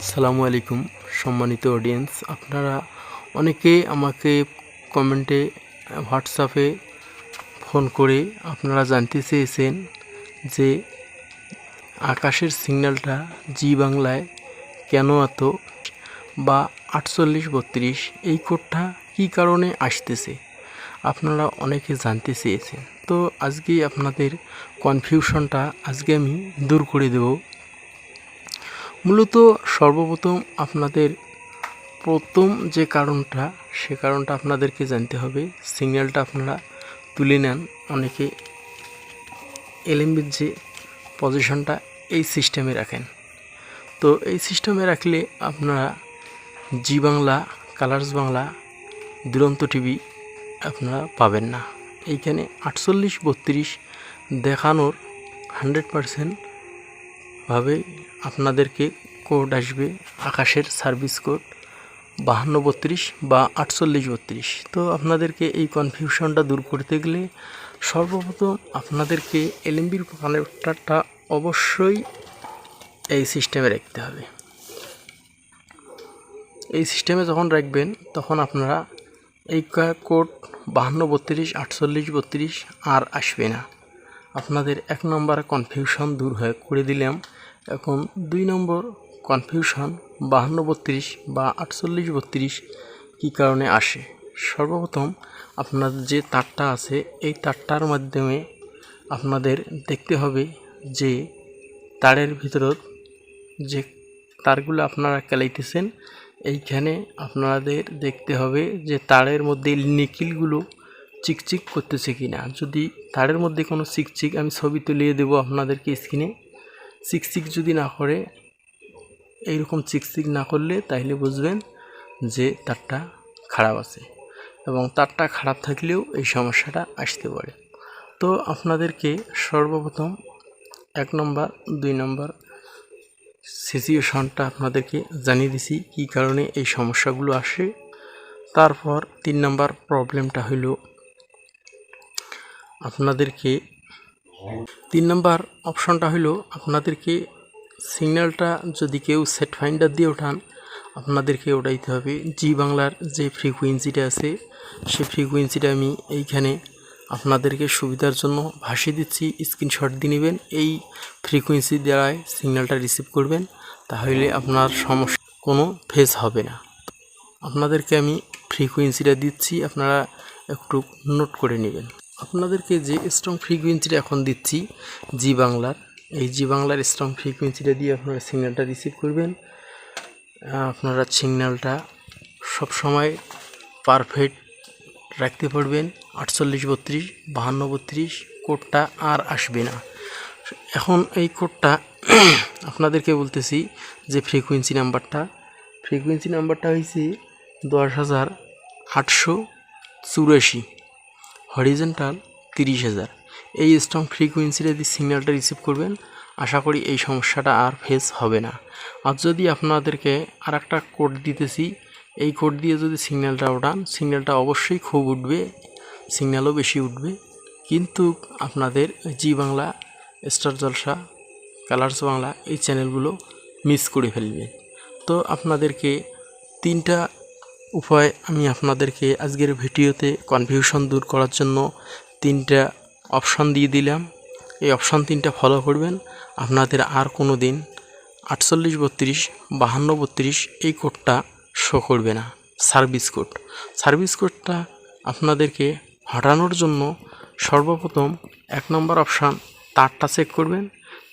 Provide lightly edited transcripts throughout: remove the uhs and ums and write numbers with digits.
আসসালামু আলাইকুম সম্মানিত অডিয়েন্স, আপনারা অনেকেই আমাকে কমেন্টে হোয়াটসঅ্যাপে ফোন করে আপনারা জানতে চেয়েছেন যে আকাশের সিগন্যালটা জি বাংলায় কেন এত বা 4832 এই কোডটা কী কারণে আসতেছে আপনারা অনেকে জানতে চেয়েছেন। তো আজকে আপনাদের কনফিউশনটা আজকে আমি দূর করে দেব। মূলত সর্বপ্রথম আপনাদের প্রথম যে কারণটা সে কারণটা আপনাদেরকে জানতে হবে। সিগন্যালটা আপনারা তুলে নেন, অনেকে এলএমবির যে পজিশনটা এই সিস্টেমে রাখেন। তো এই সিস্টেমে রাখলে আপনারা জি বাংলা, কালার্স বাংলা, দুরন্ত টিভি আপনারা পাবেন না। এইখানে 4832 দেখানোর 100% ভাবে আপনাদেরকে কোড আসবে, আকাশের সার্ভিস কোড 5232 বা 4832। তো আপনাদেরকে এই কনফিউশনটা দূর করতে গেলে সর্বপ্রথম আপনাদেরকে এলএমবির কানেক্টরটা অবশ্যই এই সিস্টেমে রাখতে হবে। এই সিস্টেমে যখন রাখবেন তখন আপনারা এই কোড 5232 4832 আর আসবে না। আপনাদের এক নম্বর কনফিউশন দূর করে দিলাম। এখন 2 নম্বর কনফিউশন 5232 বা 4832 কী কারণে আসে। সর্বপ্রথম আপনাদের যে তারটা আছে এই তারটার মাধ্যমে আপনাদের দেখতে হবে যে তারের ভিতরত যে তারগুলো আপনারা চালাইতেছেন এইখানে আপনাদের দেখতে হবে যে তারের মধ্যে নিকিলগুলো চিকচিক করতেছে কিনা। যদি তারের মধ্যে কোনো চিকচিক, আমি ছবি তুলিয়ে দেবো আপনাদেরকে স্ক্রিনে, চিকচিক যদি না করে, এইরকম চিকচিক না করলে তাইলে বুঝবেন যে তারটা খারাপ আছে, এবং তারটা খারাপ থাকলেও এই সমস্যাটা আসতে পারে। তো আপনাদেরকে সর্বপ্রথম 1 নম্বর 2 নম্বর সিচুয়েশনটা আপনাদেরকে জানিয়ে দিছি কী কারণে এই সমস্যাগুলো আসে। তারপর 3 নম্বর প্রবলেমটা হলো আপনাদেরকে 3 নম্বর অপশনটা হলো আপনাদেরকে সিগন্যালটা যদি কেউ সেট ফাইন্ডার দিয়ে ওঠান আপনাদেরকে ওঠাইতে হবে জি বাংলার যে ফ্রিকুয়েন্সিটা আছে সেই ফ্রিকুয়েন্সিটা আমি এইখানে আপনাদেরকে সুবিধার জন্য ভাসিয়ে দিচ্ছি, স্ক্রিনশট দিয়ে নেবেন। এই ফ্রিকুয়েন্সি দ্বারাই সিগন্যালটা রিসিভ করবেন, তাহলে আপনার সমস্যা কোনো ফেস হবে না। আপনাদেরকে আমি ফ্রিকুয়েন্সিটা দিচ্ছি, আপনারা একটু নোট করে নেবেন। আপনাদেরকে যে স্ট্রং ফ্রিকুয়েন্সিটা এখন দিচ্ছি জি বাংলার, এই জি বাংলার স্ট্রং ফ্রিকুয়েন্সিটা দিয়ে আপনারা সিগন্যালটা রিসিভ করবেন। আপনারা সিগন্যালটা সবসময় পারফেক্ট রাখতে পারবেন। 4832 5232 কোডটা আর আসবে না। এখন এই কোডটা আপনাদেরকে বলতেছি যে ফ্রিকুয়েন্সি নাম্বারটা হয়েছে 10884, হরিজেন্টাল 30000। এই স্ট্রং ফ্রিকুয়েন্সিটা দিয়ে সিগন্যালটা রিসিভ করবেন, আশা করি এই সমস্যাটা আর ফেস হবে না। আর যদি আপনাদেরকে আর একটা কোড দিতেছি, এই কোড দিয়ে যদি সিগন্যালটা ওঠান সিগন্যালটা অবশ্যই খুব উঠবে, সিগন্যালও বেশি উঠবে, কিন্তু আপনাদের জি বাংলা, স্টার জলসা, কালার্স বাংলা এই চ্যানেলগুলো মিস করে ফেলবে। তো আপনাদেরকে 3টা উপায় আমি আপনাদেরকে আজকের ভিডিওতে কনফিউশন দূর করার জন্য 3টা অপশন দিয়ে দিলাম। এই অপশন 3টা ফলো করবেন, আপনাদের আর কোনো দিন 4832 5232 এই কোডটা শো করবে না। সার্ভিস কোডটা আপনাদেরকে হটানোর জন্য সর্বপ্রথম 1 নম্বর অপশান তারটা চেক করবেন,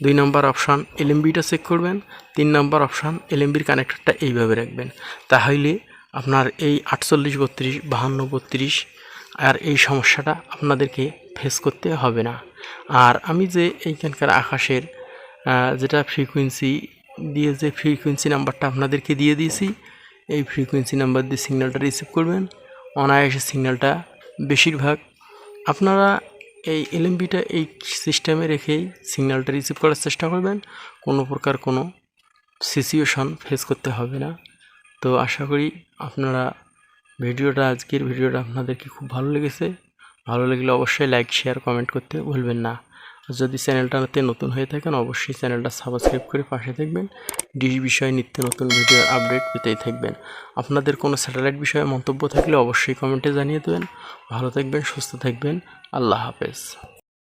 2 নম্বর অপশান এলএমবিটা চেক করবেন, 3 নম্বর অপশান এলএমবির কানেক্টরটা এইভাবে রাখবেন। তাহলে আপনার এই 4832 5232 আর এই সমস্যাটা আপনাদেরকে ফেস করতে হবে না। আর আমি যে এইখানকার আকাশের যেটা ফ্রিকুয়েন্সি দিয়ে যে ফ্রিকুয়েন্সি নাম্বারটা আপনাদেরকে দিয়ে দিয়েছি, এই ফ্রিকুয়েন্সি নাম্বার দিয়ে সিগন্যালটা রিসিভ করবেন। অনায়াসে সিগন্যালটা বেশিরভাগ আপনারা এই এলএমবিটা এই সিস্টেমে রেখেই সিগন্যালটা রিসিভ করার চেষ্টা করবেন, কোনো প্রকার কোনো সিচুয়েশন ফেস করতে হবে না। তো আশা করি আপনারা আজকের ভিডিওটা আপনাদেরকে খুব ভালো লেগেছে। ভালো লাগলে অবশ্যই লাইক, শেয়ার, কমেন্ট করতে ভুলবেন না। যদি চ্যানেলটাতে নতুন হয়ে থাকেন অবশ্যই চ্যানেলটা সাবস্ক্রাইব করে পাশে থাকবেন। ডিশ বিষয়ে নিত্য নতুন ভিডিও আপডেট পেতেই থাকবেন। আপনাদের কোনো স্যাটেলাইট বিষয়ে মন্তব্য থাকলে অবশ্যই কমেন্টে জানিয়ে দেবেন। ভালো থাকবেন, সুস্থ থাকবেন। আল্লাহ হাফেজ।